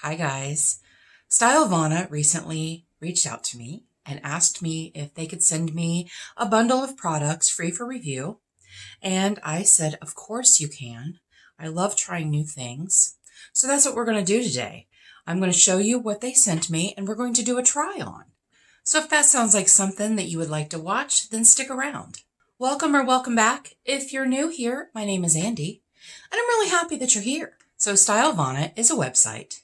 Hi guys. Stylevana recently reached out to me and asked me if they could send me a bundle of products free for review. And I said, of course you can. I love trying new things. So that's what we're going to do today. I'm going to show you what they sent me and we're going to do a try on. So if that sounds like something that you would like to watch, then stick around. Welcome or welcome back. If you're new here, my name is Andi, and I'm really happy that you're here. So Stylevana is a website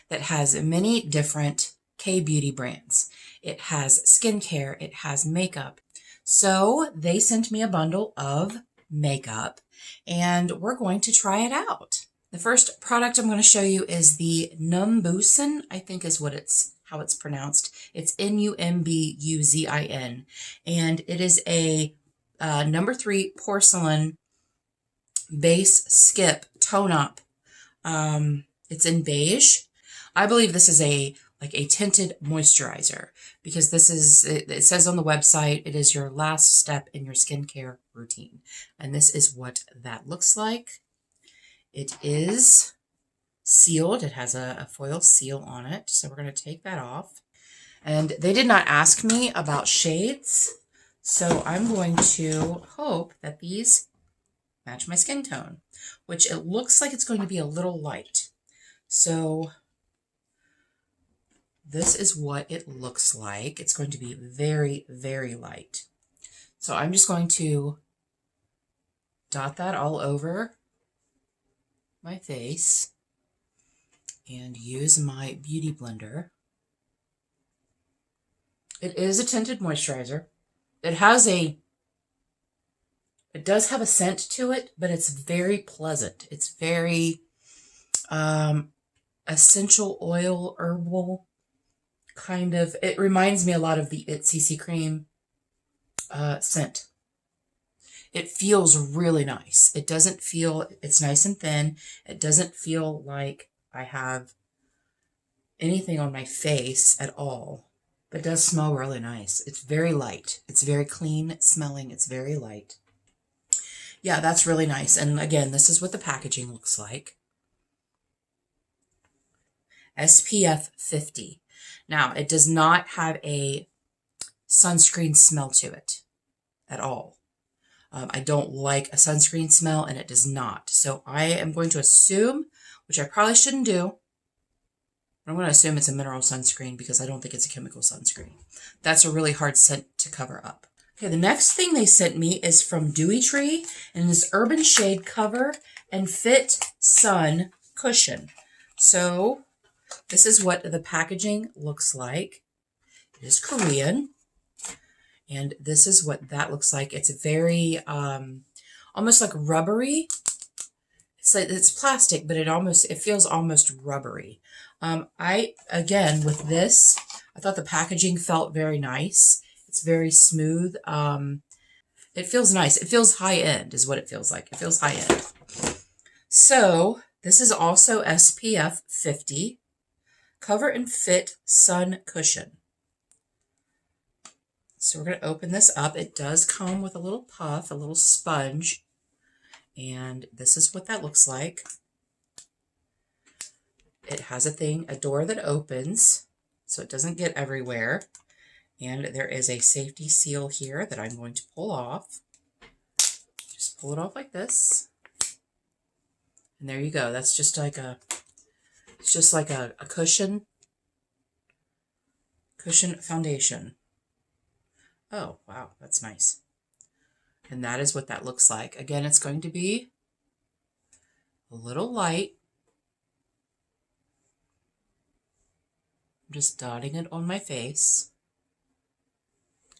that has many different K-beauty brands. It has skincare, it has makeup. So they sent me a bundle of makeup and we're going to try it out. The first product I'm going to show you is the Numbuzin, I think is how it's pronounced. It's Numbuzin, and it is a number 3 porcelain base skip tone up. It's in beige. I believe this is a tinted moisturizer because it says on the website, it is your last step in your skincare routine. And this is what that looks like. It is sealed. It has a foil seal on it. So we're going to take that off. And they did not ask me about shades. So I'm going to hope that these match my skin tone, which it looks like it's going to be a little light. So this is what it looks like. It's going to be very, very light. So I'm just going to dot that all over my face and use my beauty blender. It is a tinted moisturizer. It does have a scent to it, but it's very pleasant. It's very essential oil, herbal kind of. It reminds me a lot of the CC cream scent. It feels really nice. It's nice and thin. It doesn't feel like I have anything on my face at all, but it does smell really nice. It's very light. It's very clean smelling. It's very light. Yeah, that's really nice. And again, this is what the packaging looks like. SPF 50. Now, it does not have a sunscreen smell to it at all. I don't like a sunscreen smell, and it does not. So I am going to assume, which I probably shouldn't do, but I'm going to assume it's a mineral sunscreen because I don't think it's a chemical sunscreen. That's a really hard scent to cover up. Okay, the next thing they sent me is from Dewy Tree, and this Urban Shade Cover and Fit Sun Cushion. So this is what the packaging looks like. It is Korean. And this is what that looks like. It's very, almost like rubbery. It's plastic, but it feels almost rubbery. Again, with this, I thought the packaging felt very nice. It's very smooth. It feels nice. It feels high end is what it feels like. It feels high end. So this is also SPF 50 Cover and Fit Sun Cushion. So we're going to open this up. It does come with a little puff, a little sponge. And this is what that looks like. It has a door that opens so it doesn't get everywhere. And there is a safety seal here that I'm going to pull off. Just pull it off like this. And there you go. That's just like it's just like a cushion foundation. Oh, wow, that's nice. And that is what that looks like. Again, it's going to be a little light. I'm just dotting it on my face.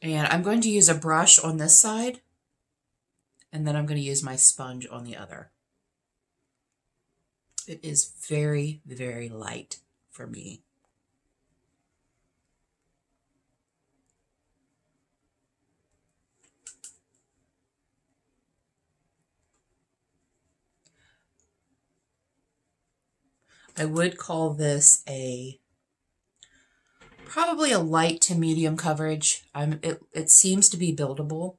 And I'm going to use a brush on this side, and then I'm going to use my sponge on the other. It is very, very light for me. I would call this probably a light to medium coverage. It seems to be buildable.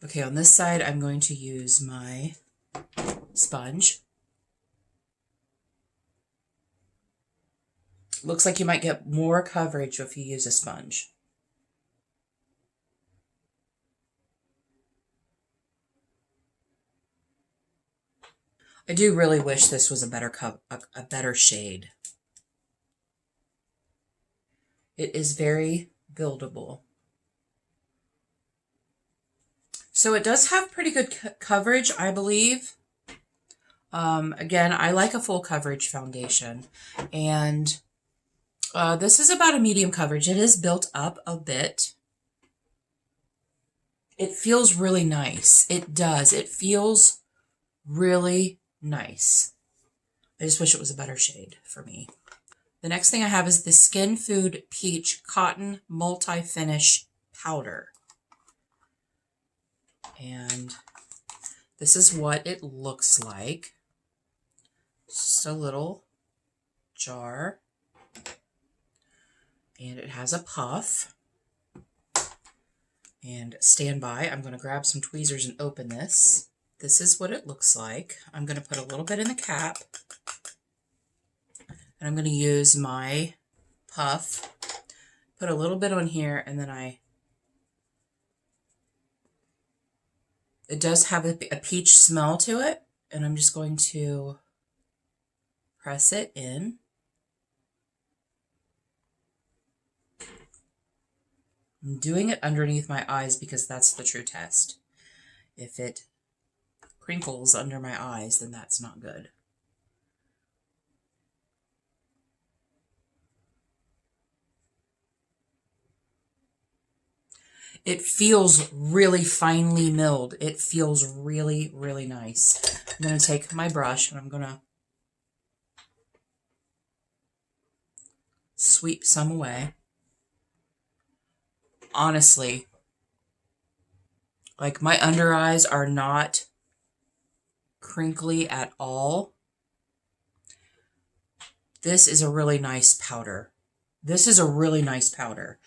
Okay, on this side, I'm going to use my sponge. Looks like you might get more coverage if you use a sponge. I do really wish this was a better shade. It is very buildable. So it does have pretty good coverage, I believe. Again, I like a full coverage foundation. And this is about a medium coverage. It is built up a bit. It feels really nice. It does. It feels really nice. I just wish it was a better shade for me. The next thing I have is the Skin Food Peach Cotton Multi-Finish Powder. And this is what it looks like. Just a little jar. And it has a puff. And stand by. I'm going to grab some tweezers and open this. This is what it looks like. I'm going to put a little bit in the cap. And I'm going to use my puff. Put a little bit on here, and then it does have a peach smell to it. And I'm just going to press it in. I'm doing it underneath my eyes because that's the true test. If it crinkles under my eyes, then that's not good. It feels really finely milled. It feels really, really nice. I'm going to take my brush and I'm going to sweep some away. Honestly, like my under eyes are not crinkly at all. This is a really nice powder. This is a really nice powder.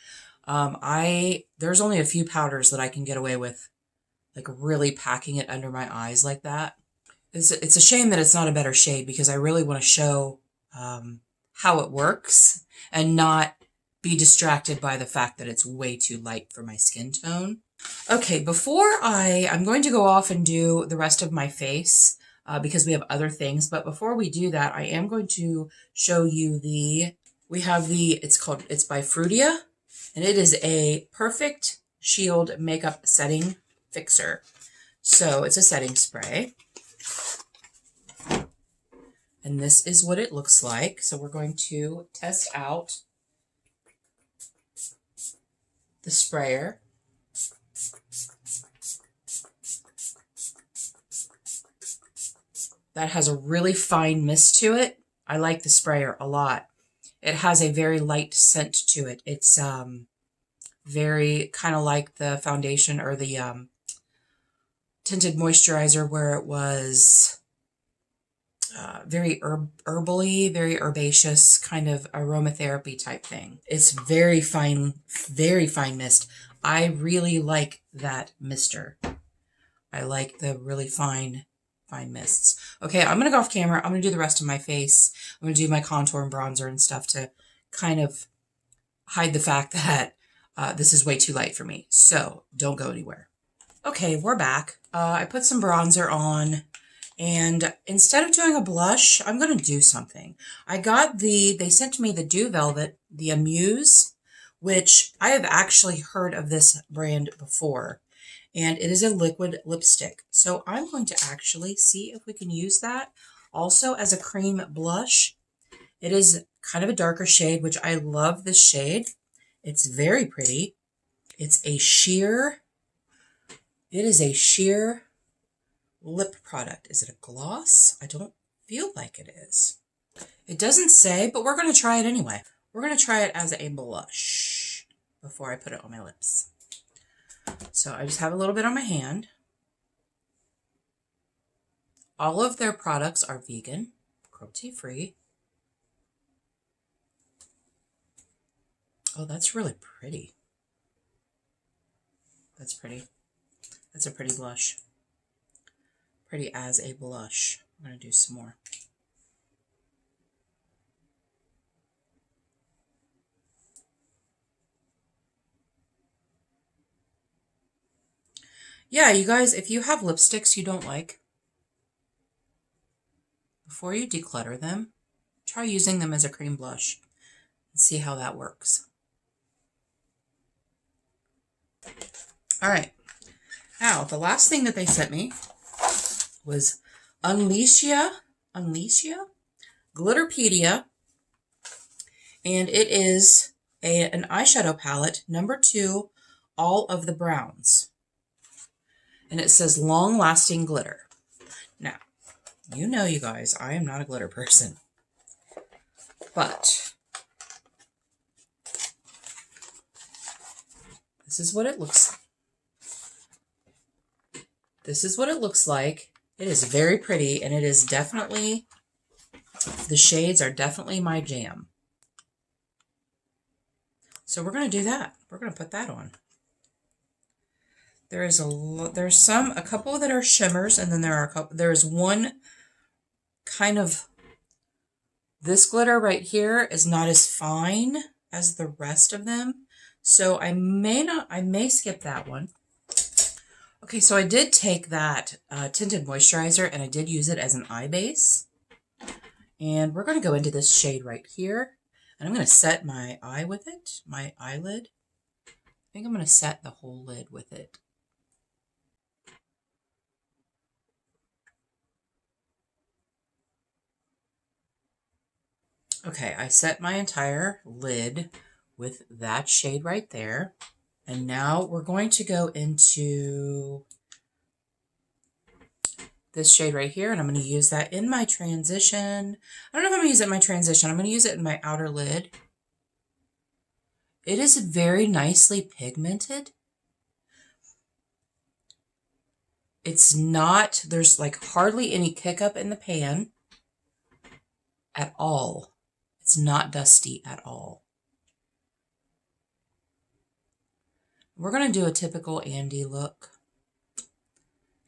There's only a few powders that I can get away with, like really packing it under my eyes like that. It's a shame that it's not a better shade because I really want to show how it works and not be distracted by the fact that it's way too light for my skin tone. Okay, I'm going to go off and do the rest of my face because we have other things. But before we do that, I am going to show you it's by Fruitia, and it is a Perfect Shield Makeup Setting Fixer. So it's a setting spray. And this is what it looks like. So we're going to test out the sprayer. That has a really fine mist to it. I like the sprayer a lot. It has a very light scent to it. It's very kind of like the foundation or the tinted moisturizer where it was very herbally, very herbaceous kind of aromatherapy type thing. It's very fine mist. I really like that mister. I like the really fine mists. Okay, I'm going to go off camera. I'm going to do the rest of my face. I'm going to do my contour and bronzer and stuff to kind of hide the fact that this is way too light for me. So don't go anywhere. Okay, we're back. I put some bronzer on. And instead of doing a blush, I'm going to do something. They sent me the Dew Velvet, the Amuse, which I have actually heard of this brand before. And it is a liquid lipstick. So I'm going to actually see if we can use that also as a cream blush. It is kind of a darker shade, which I love this shade. It's very pretty. It is a sheer lip product. Is it a gloss? I don't feel like it is. It doesn't say, but we're going to try it anyway. We're going to try it as a blush before I put it on my lips. So I just have a little bit on my hand. All of their products are vegan, cruelty-free. Oh, that's really pretty. That's pretty. That's a pretty blush. Pretty as a blush. I'm going to do some more. Yeah, you guys, if you have lipsticks you don't like, before you declutter them, try using them as a cream blush and see how that works. All right. Now, the last thing that they sent me was Unleashia Glitterpedia, and it is an eyeshadow palette, #2, all of the browns. And it says long-lasting glitter. Now, you know, you guys, I am not a glitter person, but this is what it looks like. This is what it looks like. It is very pretty, and it is definitely, the shades are definitely my jam. So we're going to do that. We're going to put that on. There's a couple that are shimmers, and then there's one kind of, this glitter right here is not as fine as the rest of them. So I may skip that one. Okay, so I did take that tinted moisturizer and I did use it as an eye base. And we're going to go into this shade right here. And I'm going to set my eye with it, my eyelid. I think I'm going to set the whole lid with it. Okay, I set my entire lid with that shade right there. And now we're going to go into this shade right here, and I'm going to use that in my transition. I don't know if I'm going to use it in my transition. I'm going to use it in my outer lid. It is very nicely pigmented. It's not, there's like hardly any kick up in the pan at all. It's not dusty at all. We're going to do a typical Andi look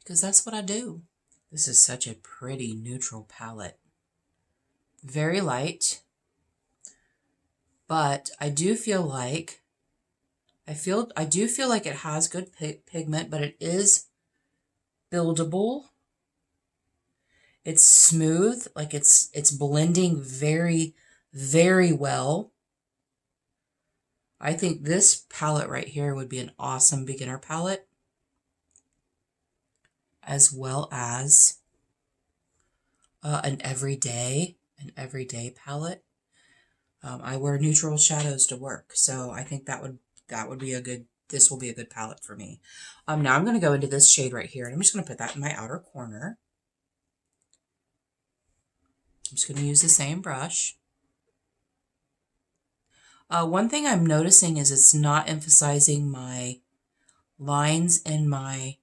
because that's what I do. This is such a pretty neutral palette. Very light, but I do feel like it has good pigment, but it is buildable. It's smooth, like it's blending very, very well. I think this palette right here would be an awesome beginner palette, as well as an everyday palette. I wear neutral shadows to work, so I think that would be a good, this will be a good palette for me. Now I'm going to go into this shade right here, and I'm just going to put that in my outer corner. I'm just going to use the same brush. One thing I'm noticing is it's not emphasizing my lines in my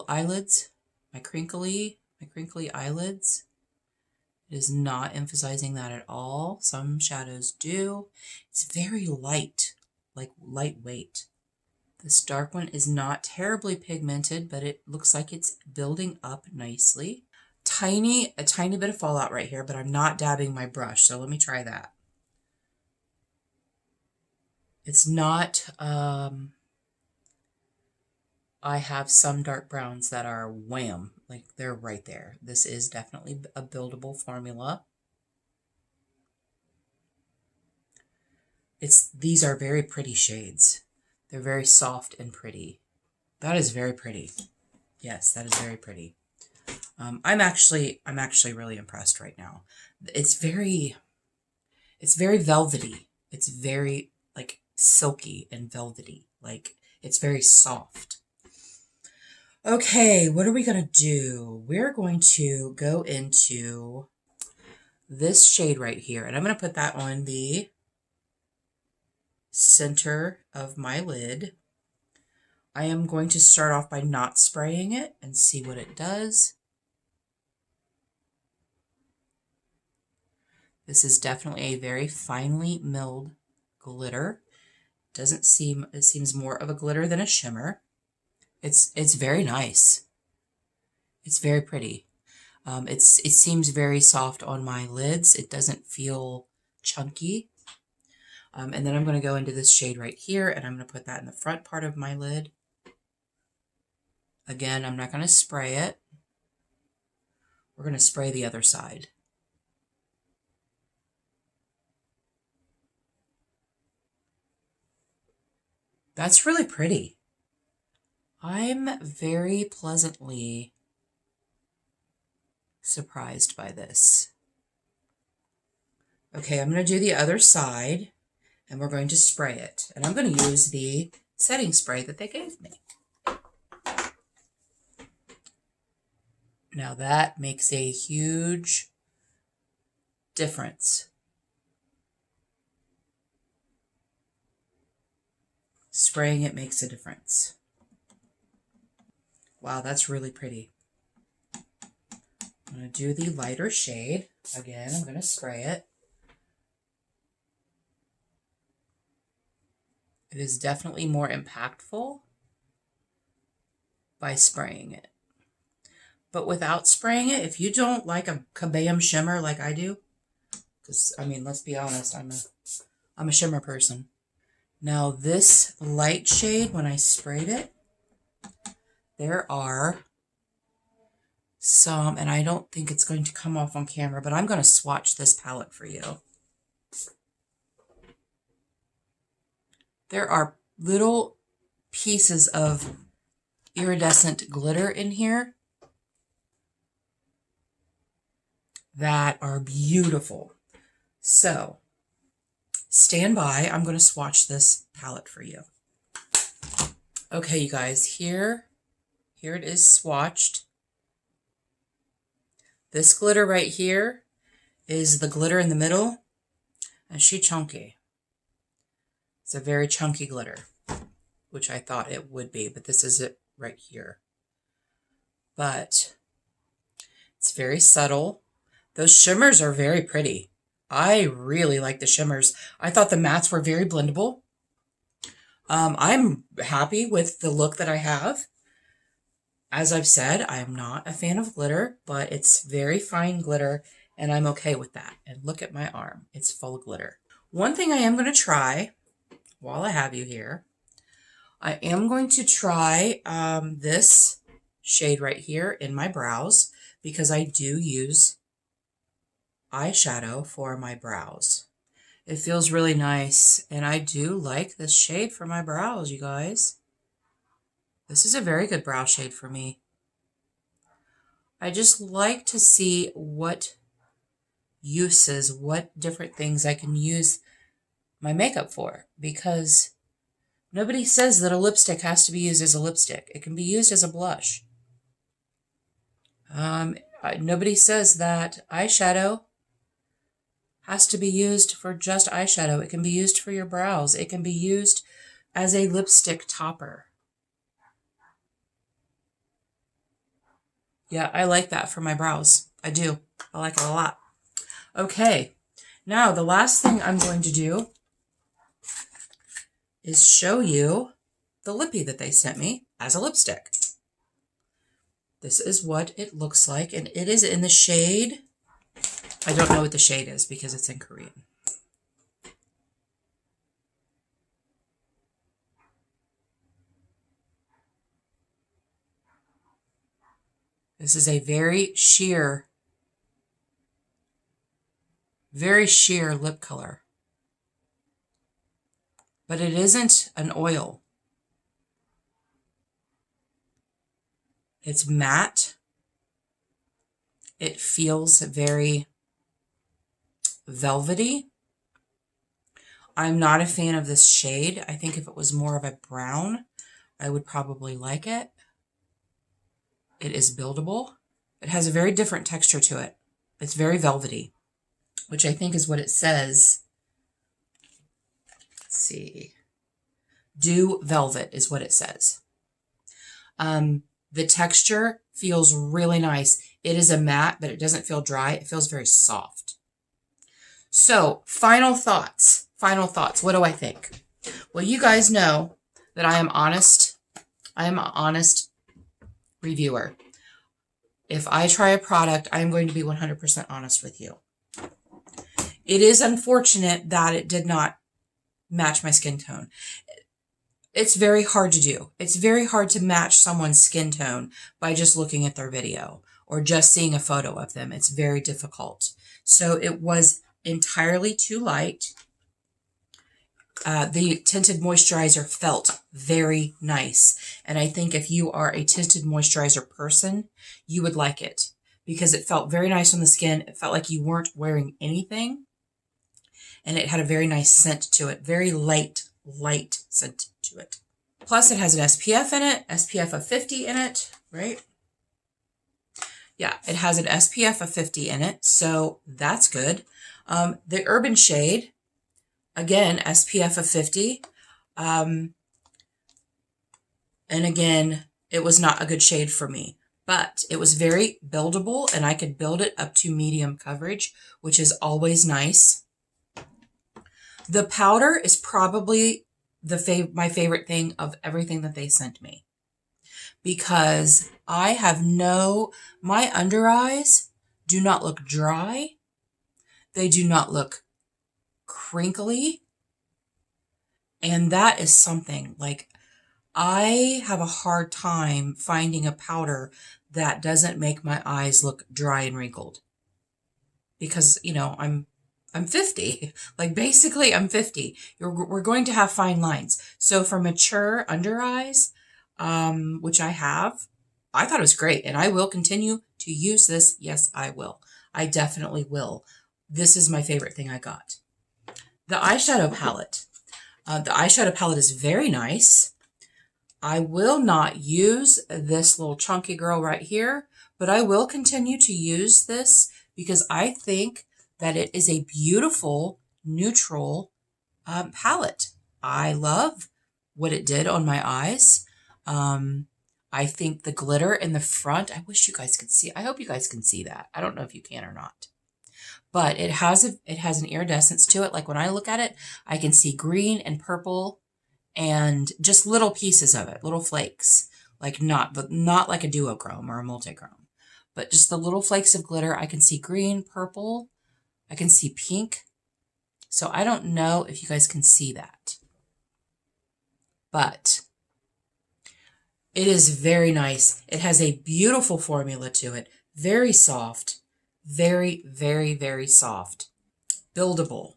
eyelids, my crinkly eyelids. It is not emphasizing that at all. Some shadows do. It's very light, like lightweight. This dark one is not terribly pigmented, but it looks like it's building up nicely. A tiny bit of fallout right here, but I'm not dabbing my brush, so let me try that. It's not, I have some dark browns that are wham, like they're right there. This is definitely a buildable formula. These are very pretty shades. They're very soft and pretty. That is very pretty. Yes, that is very pretty. I'm actually really impressed right now. It's very velvety. It's very like silky and velvety. Like it's very soft. Okay, what are we going to do? We're going to go into this shade right here, and I'm going to put that on the center of my lid. I am going to start off by not spraying it and see what it does. This is definitely a very finely milled glitter. It seems more of a glitter than a shimmer. It's very nice. It's very pretty. It seems very soft on my lids. It doesn't feel chunky. And then I'm going to go into this shade right here, and I'm going to put that in the front part of my lid. Again, I'm not going to spray it. We're going to spray the other side. That's really pretty. I'm very pleasantly surprised by this. Okay, I'm going to do the other side, and we're going to spray it. And I'm going to use the setting spray that they gave me. Now that makes a huge difference. Spraying it makes a difference. Wow, that's really pretty. I'm going to do the lighter shade. Again, I'm going to spray it. It is definitely more impactful by spraying it. But without spraying it, if you don't like a kabam shimmer like I do, because, I mean, let's be honest, I'm a shimmer person. Now this light shade, when I sprayed it, there are some, and I don't think it's going to come off on camera, but I'm going to swatch this palette for you. There are little pieces of iridescent glitter in here that are beautiful. So stand by. I'm going to swatch this palette for you. Okay, you guys, here it is swatched. This glitter right here is the glitter in the middle, and she chunky. It's a very chunky glitter, which I thought it would be, but this is it right here. But it's very subtle. Those shimmers are very pretty. I really like the shimmers. I thought the mattes were very blendable. I'm happy with the look that I have. As I've said, I am not a fan of glitter, but it's very fine glitter, and I'm okay with that. And look at my arm. It's full of glitter. One thing I am going to try, while I have you here, I am going to try this shade right here in my brows, because I do use eyeshadow for my brows. It feels really nice, and I do like this shade for my brows, you guys. This is a very good brow shade for me. I just like to see what uses, what different things I can use my makeup for, because nobody says that a lipstick has to be used as a lipstick. It can be used as a blush. Nobody says that eyeshadow has to be used for just eyeshadow. It can be used for your brows. It can be used as a lipstick topper. Yeah, I like that for my brows. I do. I like it a lot. Okay, now the last thing I'm going to do is show you the lippy that they sent me as a lipstick. This is what it looks like, and it is in the shade, I don't know what the shade is because it's in Korean. This is a very sheer lip color. But it isn't an oil. It's matte. It feels very velvety. I'm not a fan of this shade. I think if it was more of a brown, I would probably like it. It is buildable. It has a very different texture to it. It's very velvety, which I think is what it says. Let's see. Dew Velvet is what it says. The texture feels really nice. It is a matte, but it doesn't feel dry. It feels very soft. So, final thoughts. Final thoughts. What do I think? Well, you guys know that I am honest. I am an honest reviewer. If I try a product, I am going to be 100% honest with you. It is unfortunate that it did not match my skin tone. It's very hard to do. It's very hard to match someone's skin tone by just looking at their video or just seeing a photo of them. It's very difficult. So it was entirely too light. The tinted moisturizer felt very nice. And I think if you are a tinted moisturizer person, you would like it because it felt very nice on the skin. It felt like you weren't wearing anything. And it had a very nice scent to it. Very light scent to it. Plus it has an SPF in it, SPF of 50 in it, right? Yeah, it has an SPF of 50 in it, so that's good. The Urban shade, again, SPF of 50. And again, it was not a good shade for me, but it was very buildable and I could build it up to medium coverage, which is always nice. The powder is probably my favorite thing of everything that they sent me because I have my under eyes do not look dry. They do not look crinkly. And that is something like I have a hard time finding a powder that doesn't make my eyes look dry and wrinkled because, you know, I'm 50. Like basically I'm 50. We're going to have fine lines. So for mature under eyes, which I have, I thought it was great and I will continue to use this. Yes, I will. I definitely will. This is my favorite thing I got. The eyeshadow palette. The eyeshadow palette is very nice. I will not use this little chunky girl right here, but I will continue to use this because I think that it is a beautiful neutral palette. I love what it did on my eyes. I think the glitter in the front, I wish you guys could see. I hope you guys can see that. I don't know if you can or not. But it has an iridescence to it. Like when I look at it, I can see green and purple and just little pieces of it, little flakes. Like not like a duochrome or a multichrome, but just the little flakes of glitter. I can see green, purple, I can see pink. So I don't know if you guys can see that. But it is very nice. It has a beautiful formula to it. Very soft. Very, very, very soft. Buildable.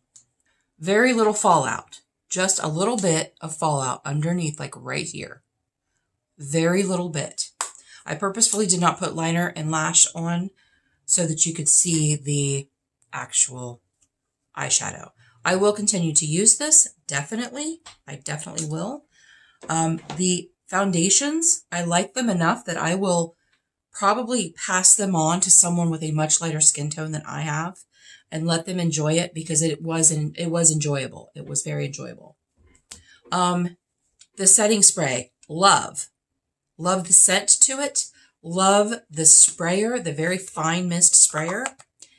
Very little fallout. Just a little bit of fallout underneath, like right here. Very little bit. I purposefully did not put liner and lash on so that you could see the actual eyeshadow. I will continue to use this, definitely. I definitely will. The foundations, I like them enough that I will probably pass them on to someone with a much lighter skin tone than I have and let them enjoy it because it was enjoyable. It was very enjoyable. The setting spray, love. Love the scent to it. Love the sprayer, the very fine mist sprayer.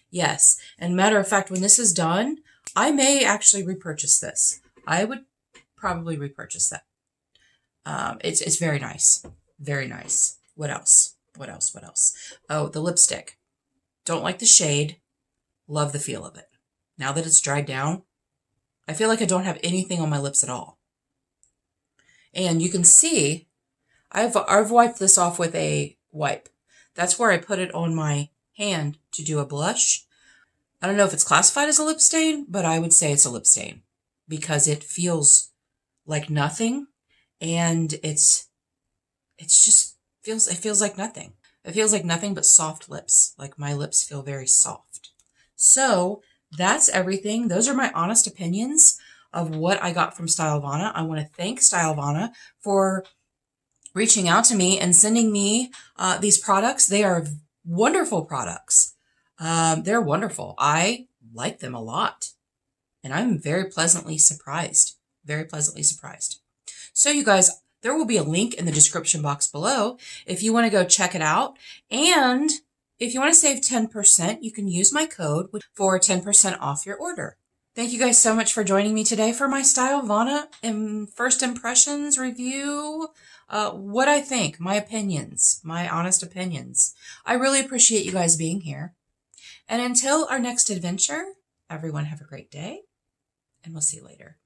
Yes. And matter of fact, when this is done, I may actually repurchase this. I would probably repurchase that. It's very nice. Very nice. What else? What else? What else? Oh, the lipstick. Don't like the shade. Love the feel of it. Now that it's dried down, I feel like I don't have anything on my lips at all. And you can see, I've wiped this off with a wipe. That's where I put it on my hand to do a blush. I don't know if it's classified as a lip stain, but I would say it's a lip stain because it feels like nothing. And it feels like nothing. It feels like nothing but soft lips. Like my lips feel very soft. So that's everything. Those are my honest opinions of what I got from Stylevana. I want to thank Stylevana for reaching out to me and sending me these products. They are wonderful products. They're wonderful. I like them a lot. And I'm very pleasantly surprised. Very pleasantly surprised. So you guys, there will be a link in the description box below if you want to go check it out. And if you want to save 10%, you can use my code for 10% off your order. Thank you guys so much for joining me today for my Stylevana first impressions review. What I think, my opinions, my honest opinions. I really appreciate you guys being here. And until our next adventure, everyone have a great day, and we'll see you later.